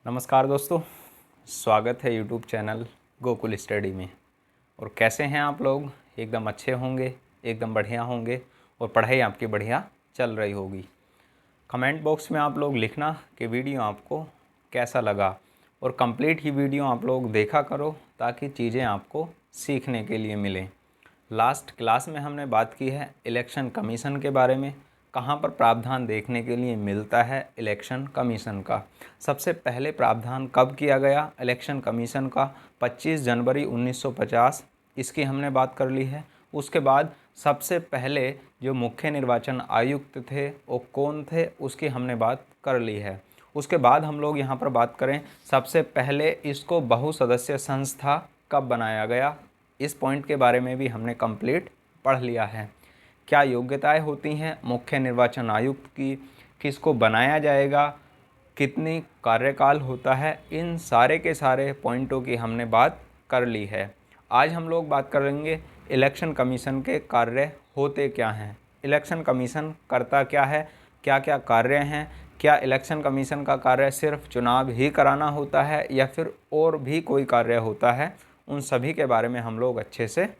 नमस्कार दोस्तों, स्वागत है यूट्यूब चैनल गोकुल स्टडी में। और कैसे हैं आप लोग? एकदम अच्छे होंगे, एकदम बढ़िया होंगे और पढ़ाई आपकी बढ़िया चल रही होगी। कमेंट बॉक्स में आप लोग लिखना कि वीडियो आपको कैसा लगा और कंप्लीट ही वीडियो आप लोग देखा करो ताकि चीज़ें आपको सीखने के लिए मिलें। लास्ट क्लास में हमने बात की है इलेक्शन कमीशन के बारे में, कहाँ पर प्रावधान देखने के लिए मिलता है इलेक्शन कमीशन का। सबसे पहले प्रावधान कब किया गया इलेक्शन कमीशन का? 25 जनवरी 1950, इसकी हमने बात कर ली है। उसके बाद सबसे पहले जो मुख्य निर्वाचन आयुक्त थे वो कौन थे, उसकी हमने बात कर ली है। उसके बाद हम लोग यहाँ पर बात करें सबसे पहले इसको बहुसदस्यीय संस्था कब बनाया गया, इस पॉइंट के बारे में भी हमने कंप्लीट पढ़ लिया है। क्या योग्यताएं होती हैं मुख्य निर्वाचन आयुक्त की, किसको बनाया जाएगा, कितनी कार्यकाल होता है, इन सारे के सारे पॉइंटों की हमने बात कर ली है। आज हम लोग बात करेंगे इलेक्शन कमीशन के कार्य होते क्या हैं, इलेक्शन कमीशन करता क्या है, क्या क्या कार्य हैं, क्या इलेक्शन कमीशन का कार्य सिर्फ चुनाव ही कराना होता है या फिर और भी कोई कार्य होता है, उन सभी के बारे में हम लोग अच्छे से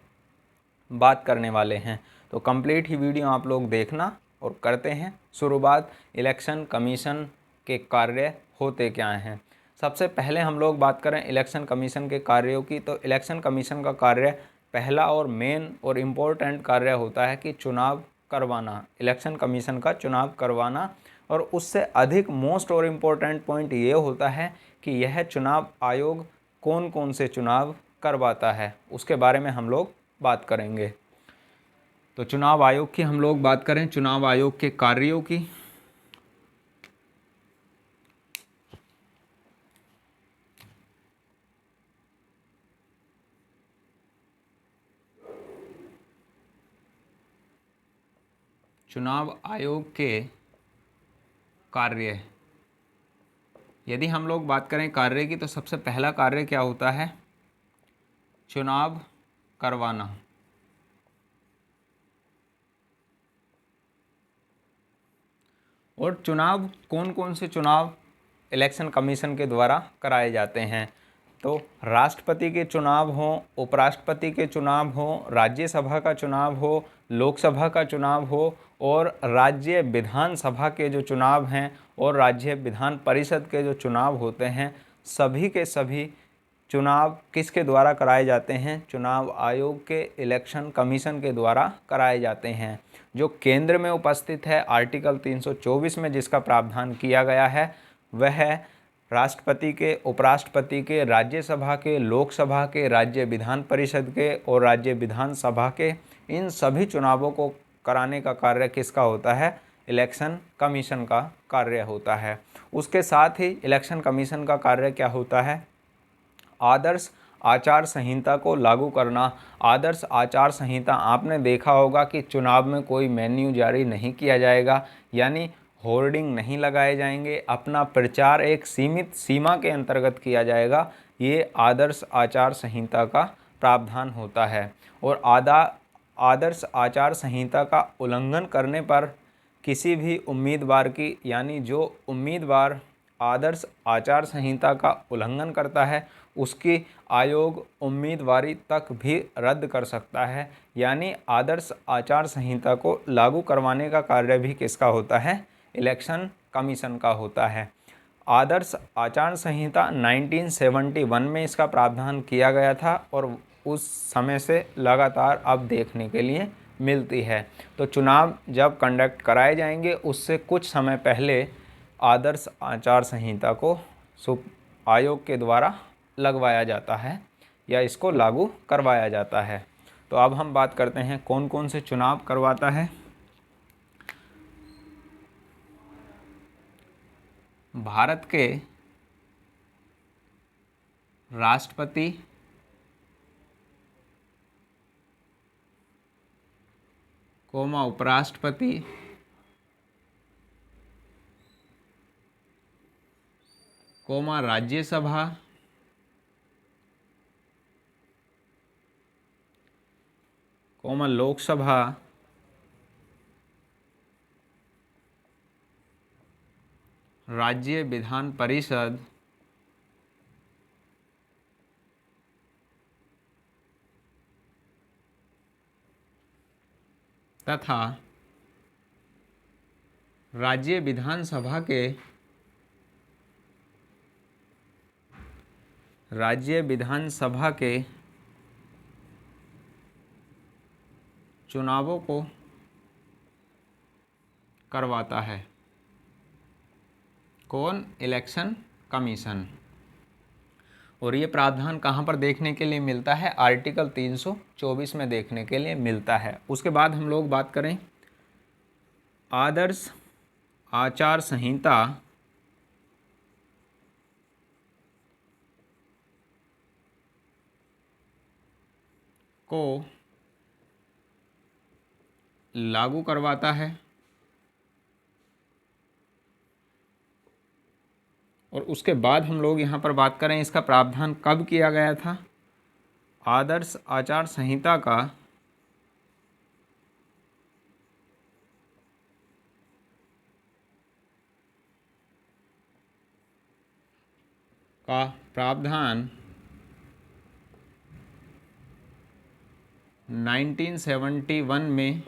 बात करने वाले हैं। तो कंप्लीट ही वीडियो आप लोग देखना और करते हैं शुरुआत इलेक्शन कमीशन के कार्य होते क्या हैं। सबसे पहले हम लोग बात करें इलेक्शन कमीशन के कार्यों की, तो इलेक्शन कमीशन का कार्य पहला और मेन और इम्पोर्टेंट कार्य होता है कि चुनाव करवाना, इलेक्शन कमीशन का चुनाव करवाना। और उससे अधिक मोस्ट और इम्पोर्टेंट पॉइंट ये होता है कि यह चुनाव आयोग कौन कौन से चुनाव करवाता है, उसके बारे में हम लोग बात करेंगे। तो चुनाव आयोग की हम लोग बात करें, चुनाव आयोग के कार्यों की, चुनाव आयोग के कार्य, यदि हम लोग बात करें कार्य की तो सबसे पहला कार्य क्या होता है? चुनाव करवाना। और चुनाव कौन कौन से चुनाव इलेक्शन कमीशन के द्वारा कराए जाते हैं? तो राष्ट्रपति के चुनाव हो, उपराष्ट्रपति के चुनाव हो, राज्यसभा का चुनाव हो, लोकसभा का चुनाव हो और राज्य विधानसभा के जो चुनाव हैं और राज्य विधान परिषद के जो चुनाव होते हैं, सभी के सभी चुनाव किसके द्वारा कराए जाते हैं? चुनाव आयोग के इलेक्शन कमीशन के द्वारा कराए जाते हैं। जो केंद्र में उपस्थित है आर्टिकल 324 में जिसका प्रावधान किया गया है, वह राष्ट्रपति के, उपराष्ट्रपति के, राज्यसभा के, लोकसभा के, राज्य विधान परिषद के और राज्य विधानसभा के, इन सभी चुनावों को कराने का कार्य किसका होता है? इलेक्शन कमीशन का कार्य होता है। उसके साथ ही इलेक्शन कमीशन का कार्य क्या होता है? आदर्श आचार संहिता को लागू करना। आदर्श आचार संहिता आपने देखा होगा कि चुनाव में कोई मेन्यू जारी नहीं किया जाएगा, यानी होर्डिंग नहीं लगाए जाएंगे, अपना प्रचार एक सीमित सीमा के अंतर्गत किया जाएगा। ये आदर्श आचार संहिता का प्रावधान होता है। और आदर्श आचार संहिता का उल्लंघन करने पर किसी भी उम्मीदवार की, यानी जो उम्मीदवार आदर्श आचार संहिता का उल्लंघन करता है उसकी आयोग उम्मीदवारी तक भी रद्द कर सकता है। यानी आदर्श आचार संहिता को लागू करवाने का कार्य भी किसका होता है? इलेक्शन कमीशन का होता है। आदर्श आचार संहिता 1971 में इसका प्रावधान किया गया था और उस समय से लगातार अब देखने के लिए मिलती है। तो चुनाव जब कंडक्ट कराए जाएंगे उससे कुछ समय पहले आदर्श आचार संहिता को आयोग के द्वारा लगवाया जाता है या इसको लागू करवाया जाता है। तो अब हम बात करते हैं कौन कौन से चुनाव करवाता है। भारत के राष्ट्रपति, उपराष्ट्रपति, राज्यसभा, लोकसभा, राज्य विधान परिषद तथा राज्य विधानसभा के चुनावों को करवाता है। कौन? Election commission. और ये प्रावधान कहाँ पर देखने के लिए मिलता है? आर्टिकल 324 में देखने के लिए मिलता है। उसके बाद हम लोग बात करें आदर्श आचार संहिता को लागू करवाता है। और उसके बाद हम लोग यहाँ पर बात करें इसका प्रावधान कब किया गया था। आदर्श आचार संहिता का प्रावधान 1971 में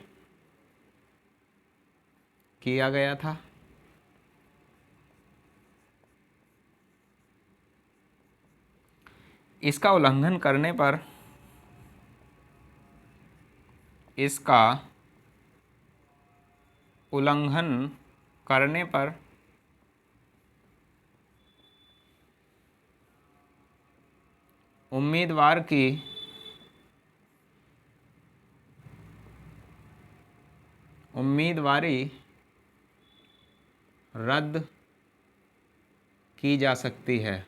किया गया था। इसका उल्लंघन करने पर उम्मीदवारी रद्द की जा सकती है।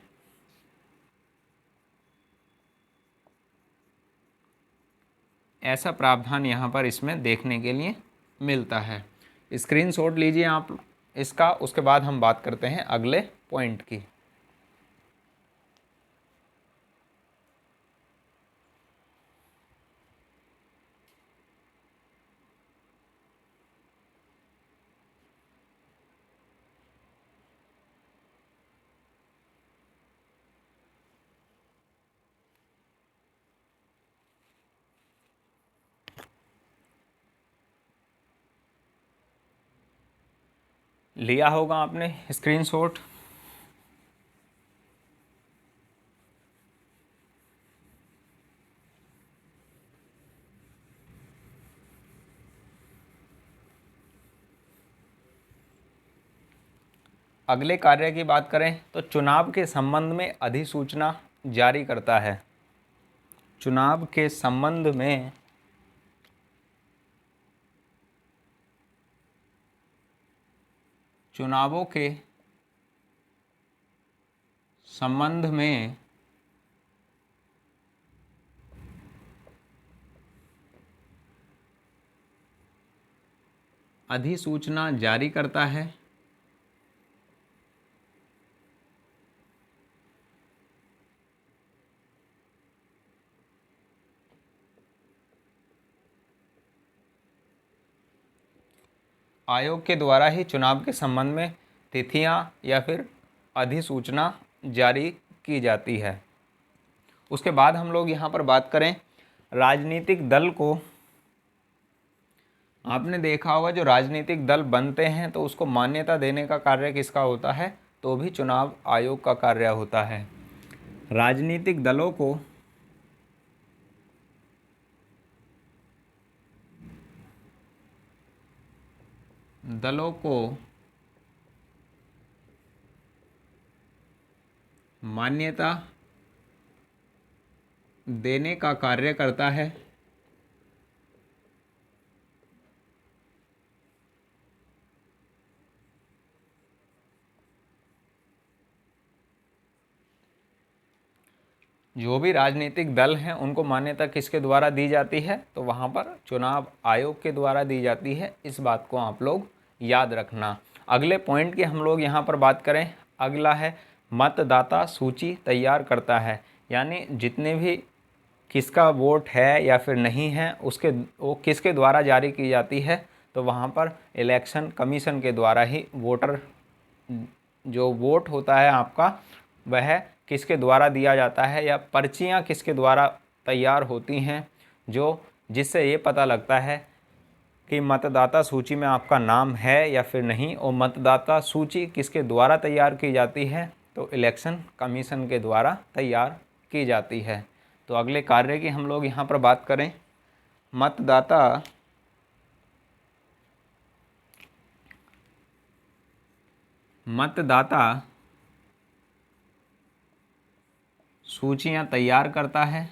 ऐसा प्रावधान यहाँ पर इसमें देखने के लिए मिलता है। स्क्रीनशॉट लीजिए आप इसका। उसके बाद हम बात करते हैं अगले पॉइंट की। लिया होगा आपने स्क्रीनशॉट। अगले कार्य की बात करें तो चुनाव के संबंध में अधिसूचना जारी करता है। चुनाव के संबंध में चुनावों के संबंध में अधिसूचना जारी करता है। आयोग के द्वारा ही चुनाव के संबंध में तिथियां या फिर अधिसूचना जारी की जाती है। उसके बाद हम लोग यहाँ पर बात करें राजनीतिक दल को। आपने देखा होगा जो राजनीतिक दल बनते हैं तो उसको मान्यता देने का कार्य किसका होता है? तो भी चुनाव आयोग का कार्य होता है। राजनीतिक दलों को मान्यता देने का कार्य करता है। जो भी राजनीतिक दल हैं उनको मान्यता किसके द्वारा दी जाती है? तो वहाँ पर चुनाव आयोग के द्वारा दी जाती है। इस बात को आप लोग याद रखना। अगले पॉइंट की हम लोग यहाँ पर बात करें, अगला है मतदाता सूची तैयार करता है। यानी जितने भी किसका वोट है या फिर नहीं है उसके वो किसके द्वारा जारी की जाती है? तो वहाँ पर इलेक्शन कमीशन के द्वारा ही वोटर जो वोट होता है आपका वह किसके द्वारा दिया जाता है या पर्चियाँ किसके द्वारा तैयार होती हैं, जो जिससे ये पता लगता है कि मतदाता सूची में आपका नाम है या फिर नहीं, और मतदाता सूची किसके द्वारा तैयार की जाती है, तो इलेक्शन कमीशन के द्वारा तैयार की जाती है। तो अगले कार्य की हम लोग यहाँ पर बात करें, मतदाता सूचियां तैयार करता है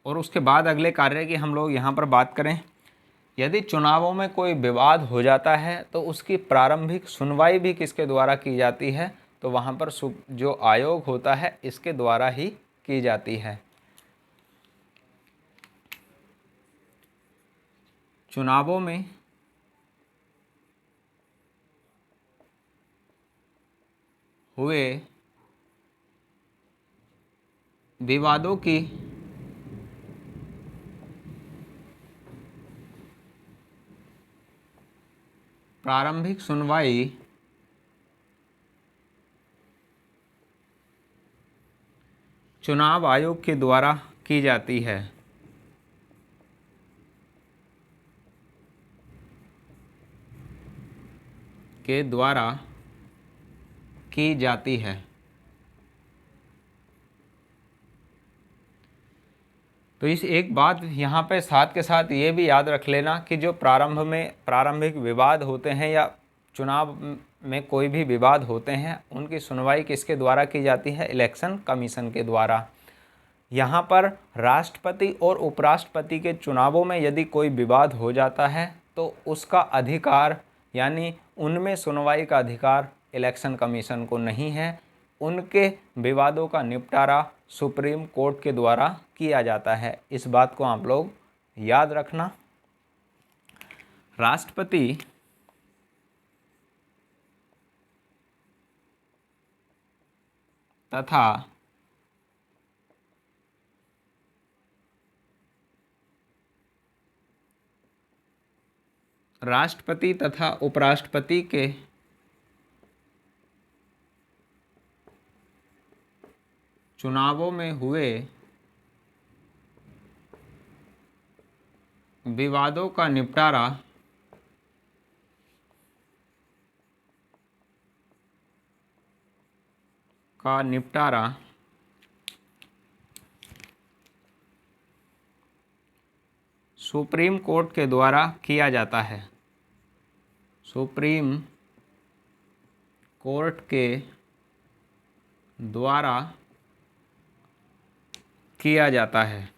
और उसके बाद अगले कार्य की हम लोग यहाँ पर बात करें, यदि चुनावों में कोई विवाद हो जाता है तो उसकी प्रारंभिक सुनवाई भी किसके द्वारा की जाती है, तो वहाँ पर जो आयोग होता है इसके द्वारा ही की जाती है। चुनावों में हुए विवादों की प्रारंभिक सुनवाई चुनाव आयोग के द्वारा की जाती है। के द्वारा की जाती है। तो इस एक बात यहाँ पे साथ के साथ ये भी याद रख लेना कि जो प्रारंभिक विवाद होते हैं या चुनाव में कोई भी विवाद होते हैं, उनकी सुनवाई किसके द्वारा की जाती है, इलेक्शन कमीशन के द्वारा। यहाँ पर राष्ट्रपति और उपराष्ट्रपति के चुनावों में यदि कोई विवाद हो जाता है तो उसका अधिकार, यानी उनमें सुनवाई का अधिकार इलेक्शन कमीशन को नहीं है। उनके विवादों का निपटारा सुप्रीम कोर्ट के द्वारा किया जाता है। इस बात को आप लोग याद रखना। राष्ट्रपति तथा उपराष्ट्रपति के चुनावों में हुए विवादों का निपटारा सुप्रीम कोर्ट के द्वारा किया जाता है। सुप्रीम कोर्ट के द्वारा किया जाता है।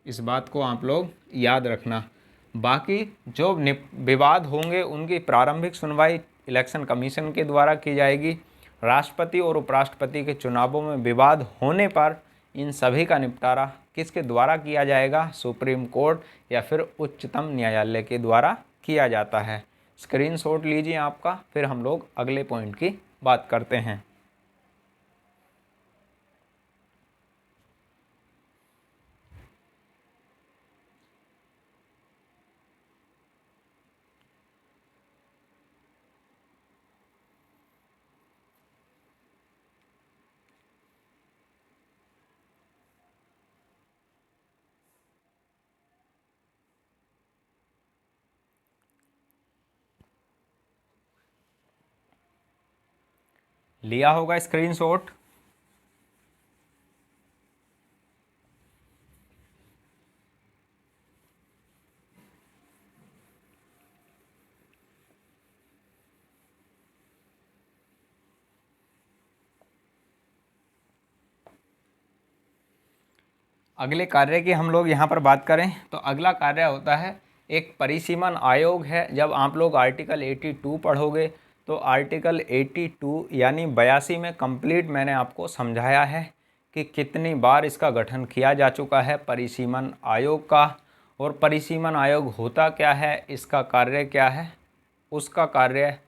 इस बात को आप लोग याद रखना। बाकी जो विवाद होंगे उनकी प्रारंभिक सुनवाई इलेक्शन कमीशन के द्वारा की जाएगी। राष्ट्रपति और उपराष्ट्रपति के चुनावों में विवाद होने पर इन सभी का निपटारा किसके द्वारा किया जाएगा, सुप्रीम कोर्ट या फिर उच्चतम न्यायालय के द्वारा किया जाता है। स्क्रीनशॉट लीजिए आपका, फिर हम लोग अगले पॉइंट की बात करते हैं। लिया होगा स्क्रीनशॉट। अगले कार्य की हम लोग यहाँ पर बात करें तो अगला कार्य होता है एक परिसीमन आयोग है। जब आप लोग आर्टिकल 82 पढ़ोगे तो आर्टिकल 82 यानी 82 में कंप्लीट मैंने आपको समझाया है कि कितनी बार इसका गठन किया जा चुका है परिसीमन आयोग का, और परिसीमन आयोग होता क्या है, इसका कार्य क्या है, उसका कार्य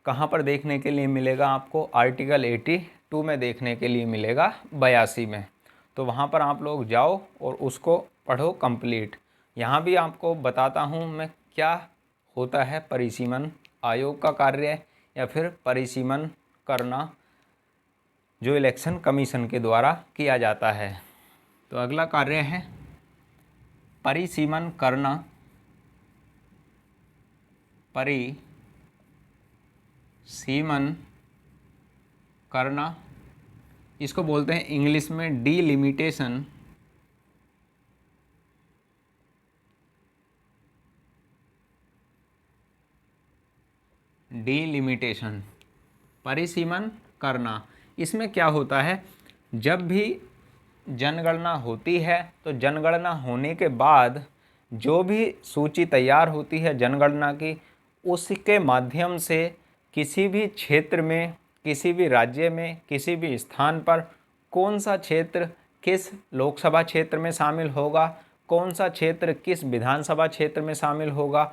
कहाँ पर देखने के लिए मिलेगा आपको, आर्टिकल 82 में देखने के लिए मिलेगा, 82 में। तो वहाँ पर आप लोग जाओ और उसको पढ़ो कंप्लीट। यहाँ भी आपको बताता हूँ मैं क्या होता है परिसीमन आयोग का कार्य या फिर परिसीमन करना जो इलेक्शन कमीशन के द्वारा किया जाता है। तो अगला कार्य है परिसीमन करना, परिसीमन करना, इसको बोलते हैं इंग्लिश में डीलिमिटेशन। डीलिमिटेशन, परिसीमन करना, इसमें क्या होता है, जब भी जनगणना होती है तो जनगणना होने के बाद जो भी सूची तैयार होती है जनगणना की, उसके माध्यम से किसी भी क्षेत्र में, किसी भी राज्य में, किसी भी स्थान पर कौन सा क्षेत्र किस लोकसभा क्षेत्र में शामिल होगा, कौन सा क्षेत्र किस विधानसभा क्षेत्र में शामिल होगा,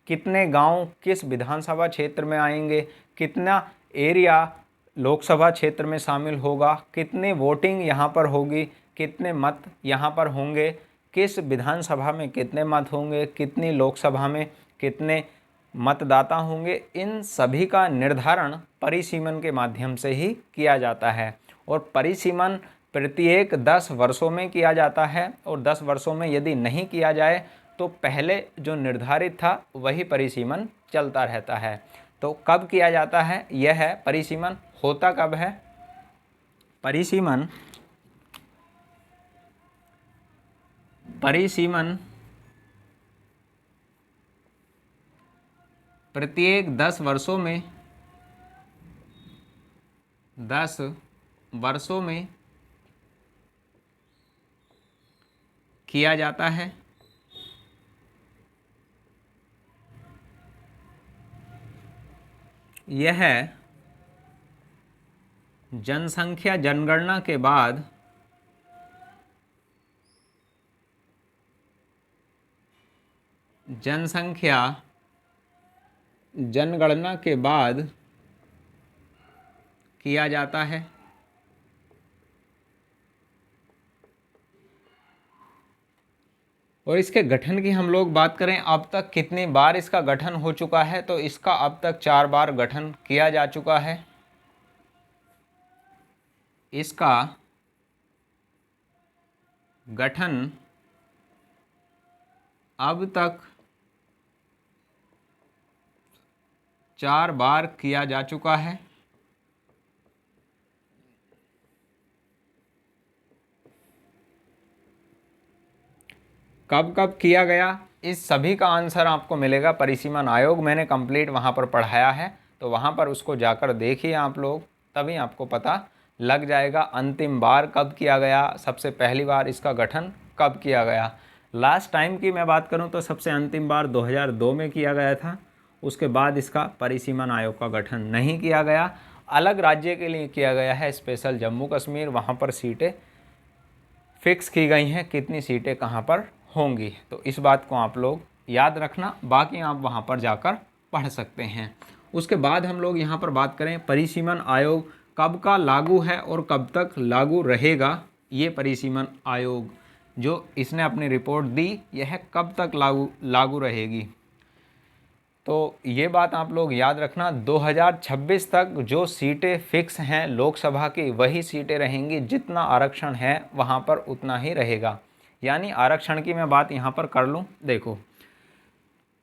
कितने गांव किस विधानसभा क्षेत्र में आएंगे, कितना एरिया लोकसभा क्षेत्र में शामिल होगा, कितनी वोटिंग यहाँ पर होगी, कितने मत यहाँ पर होंगे, किस विधानसभा में कितने मत होंगे, कितनी लोकसभा में कितने मतदाता होंगे, इन सभी का निर्धारण परिसीमन के माध्यम से ही किया जाता है। और परिसीमन प्रत्येक 10 वर्षों में किया जाता है, और 10 वर्षों में यदि नहीं किया जाए तो पहले जो निर्धारित था वही परिसीमन चलता रहता है। तो कब किया जाता है, यह है परिसीमन होता कब है। परिसीमन प्रत्येक 10 वर्षों में, 10 वर्षों में किया जाता है। यह जनसंख्या जनगणना के बाद जनसंख्या जनगणना के बाद किया जाता है। और इसके गठन की हम लोग बात करें, अब तक कितनी बार इसका गठन हो चुका है, तो इसका अब तक 4 बार गठन किया जा चुका है। इसका गठन अब तक 4 बार किया जा चुका है। कब कब किया गया, इस सभी का आंसर आपको मिलेगा परिसीमन आयोग, मैंने कंप्लीट वहाँ पर पढ़ाया है, तो वहाँ पर उसको जाकर देखिए आप लोग, तभी आपको पता लग जाएगा अंतिम बार कब किया गया, सबसे पहली बार इसका गठन कब किया गया। लास्ट टाइम की मैं बात करूँ तो सबसे अंतिम बार 2002 में किया गया था, उसके बाद इसका परिसीमन आयोग का गठन नहीं किया गया। अलग राज्य के लिए किया गया है, स्पेशल जम्मू कश्मीर, वहाँ पर सीटें फिक्स की गई हैं कितनी सीटें कहाँ पर होंगी, तो इस बात को आप लोग याद रखना, बाकी आप वहाँ पर जाकर पढ़ सकते हैं। उसके बाद हम लोग यहाँ पर बात करें परिसीमन आयोग कब का लागू है और कब तक लागू रहेगा। ये परिसीमन आयोग जो इसने अपनी रिपोर्ट दी, यह कब तक लागू रहेगी, तो ये बात आप लोग याद रखना, 2026 तक जो सीटें फिक्स हैं लोकसभा की वही सीटें रहेंगी, जितना आरक्षण है वहाँ पर उतना ही रहेगा। यानी आरक्षण की मैं बात यहाँ पर कर लूँ, देखो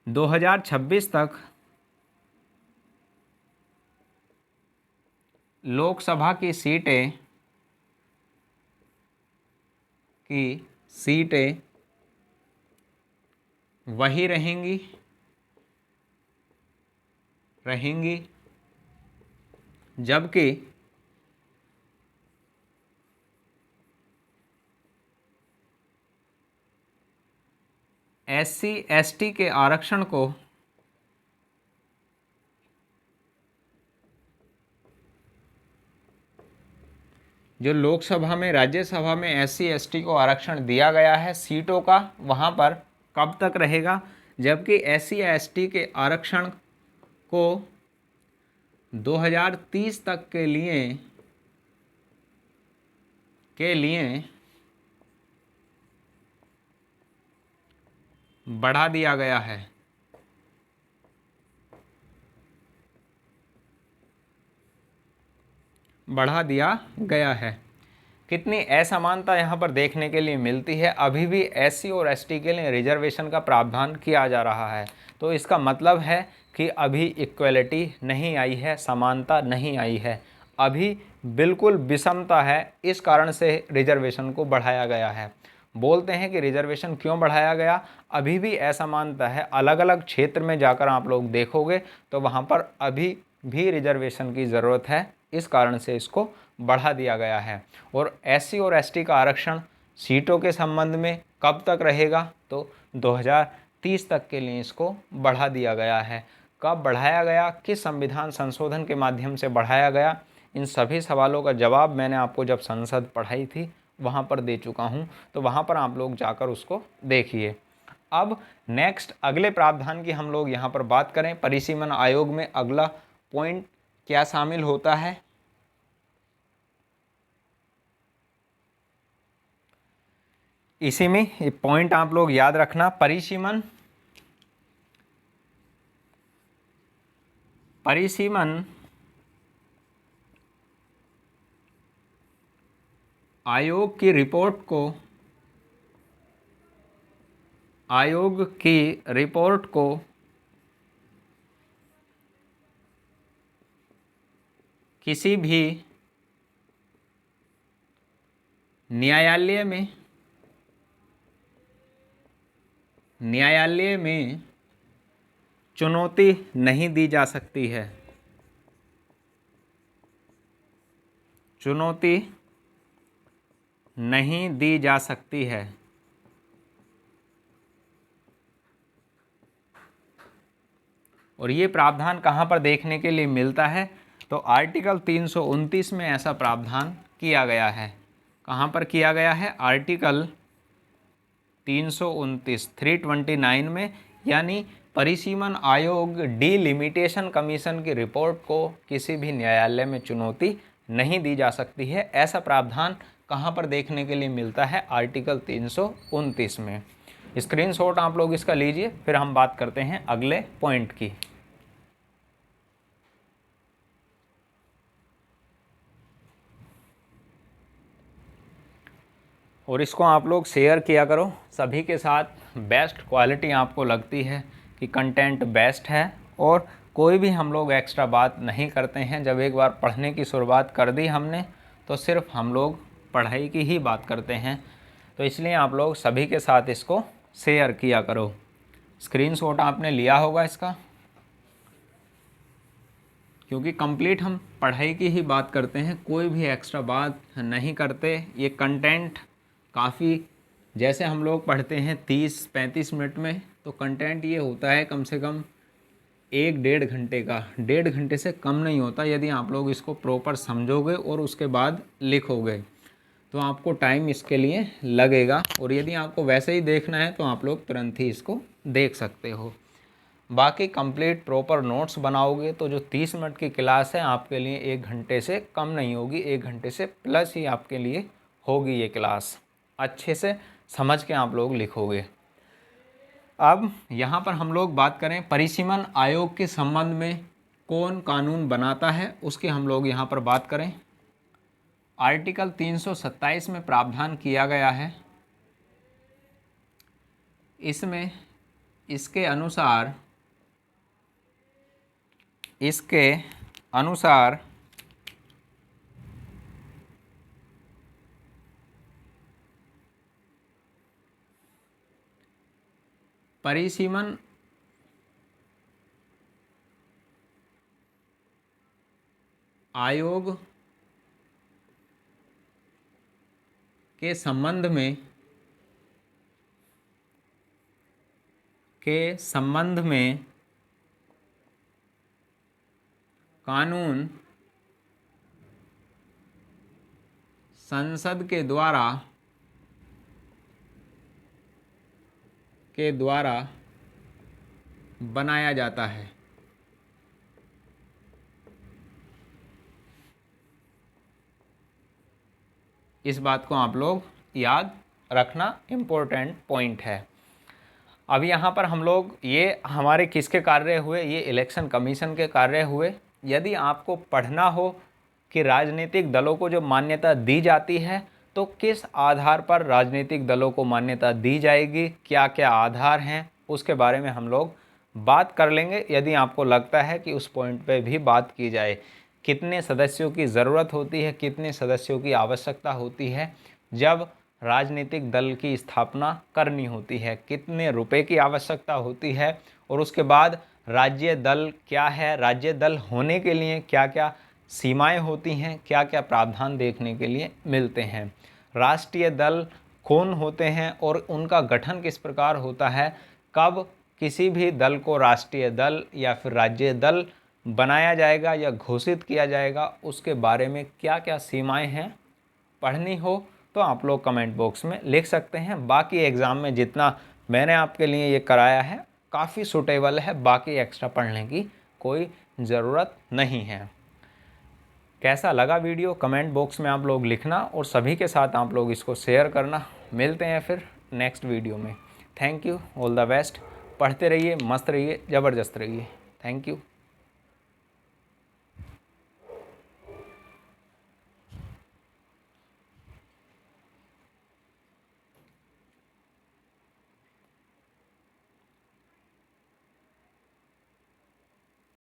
2026 तक लोकसभा की सीटें वही रहेंगी, जबकि SC ST के आरक्षण को जो लोकसभा में, राज्यसभा में SC ST को आरक्षण दिया गया है सीटों का, वहाँ पर कब तक रहेगा, जबकि SC ST के आरक्षण को 2030 तक के लिए बढ़ा दिया गया है। बढ़ा दिया गया है। कितनी असमानता यहाँ पर देखने के लिए मिलती है। अभी भी एससी और एसटी के लिए रिजर्वेशन का प्रावधान किया जा रहा है। तो इसका मतलब है कि अभी इक्वलिटी नहीं आई है, समानता नहीं आई है, अभी बिल्कुल विषमता है। इस कारण से रिजर्वेशन को बढ़ाया गया है। बोलते हैं कि रिजर्वेशन क्यों बढ़ाया गया, अभी भी असमानता है। अलग अलग क्षेत्र में जाकर आप लोग देखोगे तो वहाँ पर अभी भी रिजर्वेशन की ज़रूरत है, इस कारण से इसको बढ़ा दिया गया है। और एससी और एसटी का आरक्षण सीटों के संबंध में कब तक रहेगा, तो 2030 तक के लिए इसको बढ़ा दिया गया है। कब बढ़ाया गया, किस संविधान संशोधन के माध्यम से बढ़ाया गया, इन सभी सवालों का जवाब मैंने आपको जब संसद पढ़ाई थी वहाँ पर दे चुका हूँ, तो वहाँ पर आप लोग जाकर उसको देखिए। अब नेक्स्ट अगले प्रावधान की हम लोग यहाँ पर बात करें। परिसीमन आयोग में अगला पॉइंट क्या शामिल होता है, इसी में ये पॉइंट आप लोग याद रखना। परिसीमन आयोग की रिपोर्ट को किसी भी न्यायालय में चुनौती नहीं दी जा सकती है। चुनौती नहीं दी जा सकती है। और ये प्रावधान कहाँ पर देखने के लिए मिलता है, तो आर्टिकल 329 में ऐसा प्रावधान किया गया है। कहाँ पर किया गया है, आर्टिकल 329 में। यानी परिसीमन आयोग डिलिमिटेशन कमीशन की रिपोर्ट को किसी भी न्यायालय में चुनौती नहीं दी जा सकती है। ऐसा प्रावधान कहाँ पर देखने के लिए मिलता है, आर्टिकल 329 में। स्क्रीनशॉट आप लोग इसका लीजिए, फिर हम बात करते हैं अगले पॉइंट की। और इसको आप लोग शेयर किया करो सभी के साथ। बेस्ट क्वालिटी आपको लगती है कि कंटेंट बेस्ट है, और कोई भी हम लोग एक्स्ट्रा बात नहीं करते हैं। जब एक बार पढ़ने की शुरुआत कर दी हमने, तो सिर्फ हम लोग पढ़ाई की ही बात करते हैं। तो इसलिए आप लोग सभी के साथ इसको शेयर किया करो। स्क्रीनशॉट आपने लिया होगा इसका, क्योंकि कंप्लीट हम पढ़ाई की ही बात करते हैं, कोई भी एक्स्ट्रा बात नहीं करते। ये कंटेंट काफ़ी, जैसे हम लोग पढ़ते हैं 30-35 मिनट में, तो कंटेंट ये होता है कम से कम 1-1.5 घंटे का। 1.5 घंटे से कम नहीं होता। यदि आप लोग इसको प्रॉपर समझोगे और उसके बाद लिखोगे तो आपको टाइम इसके लिए लगेगा। और यदि आपको वैसे ही देखना है तो आप लोग तुरंत ही इसको देख सकते हो। बाकी कंप्लीट प्रॉपर नोट्स बनाओगे तो जो 30 मिनट की क्लास है आपके लिए 1 घंटे से कम नहीं होगी, 1 घंटे से प्लस ही आपके लिए होगी ये क्लास। अच्छे से समझ के आप लोग लिखोगे। अब यहाँ पर हम लोग बात करें परिसीमन आयोग के संबंध में कौन कानून बनाता है, उसकी हम लोग यहाँ पर बात करें। आर्टिकल 327 में प्रावधान किया गया है। इसमें इसके अनुसार परिसीमन आयोग के संबंध में कानून संसद के द्वारा बनाया जाता है। इस बात को आप लोग याद रखना, इम्पोर्टेंट पॉइंट है। अब यहाँ पर हम लोग, ये हमारे किसके कार्य हुए, ये इलेक्शन कमीशन के कार्य हुए। यदि आपको पढ़ना हो कि राजनीतिक दलों को जो मान्यता दी जाती है तो किस आधार पर राजनीतिक दलों को मान्यता दी जाएगी, क्या क्या आधार हैं, उसके बारे में हम लोग बात कर लेंगे। यदि आपको लगता है कि उस पॉइंट पे भी बात की जाए, कितने सदस्यों की ज़रूरत होती है, कितने सदस्यों की आवश्यकता होती है जब राजनीतिक दल की स्थापना करनी होती है, कितने रुपए की आवश्यकता होती है, और उसके बाद राज्य दल क्या है, राज्य दल होने के लिए क्या क्या सीमाएं होती हैं, क्या क्या प्रावधान देखने के लिए मिलते हैं, राष्ट्रीय दल कौन होते हैं और उनका गठन किस प्रकार होता है, कब किसी भी दल को राष्ट्रीय दल या फिर राज्य दल बनाया जाएगा या घोषित किया जाएगा, उसके बारे में क्या क्या सीमाएं हैं, पढ़नी हो तो आप लोग कमेंट बॉक्स में लिख सकते हैं। बाकी एग्ज़ाम में जितना मैंने आपके लिए ये कराया है काफ़ी सूटेबल है, बाकी एक्स्ट्रा पढ़ने की कोई ज़रूरत नहीं है। कैसा लगा वीडियो कमेंट बॉक्स में आप लोग लिखना, और सभी के साथ आप लोग इसको शेयर करना। मिलते हैं फिर नेक्स्ट वीडियो में। Thank you, all the best. पढ़ते रहिए, मस्त रहिए, ज़बरदस्त रहिए। Thank you.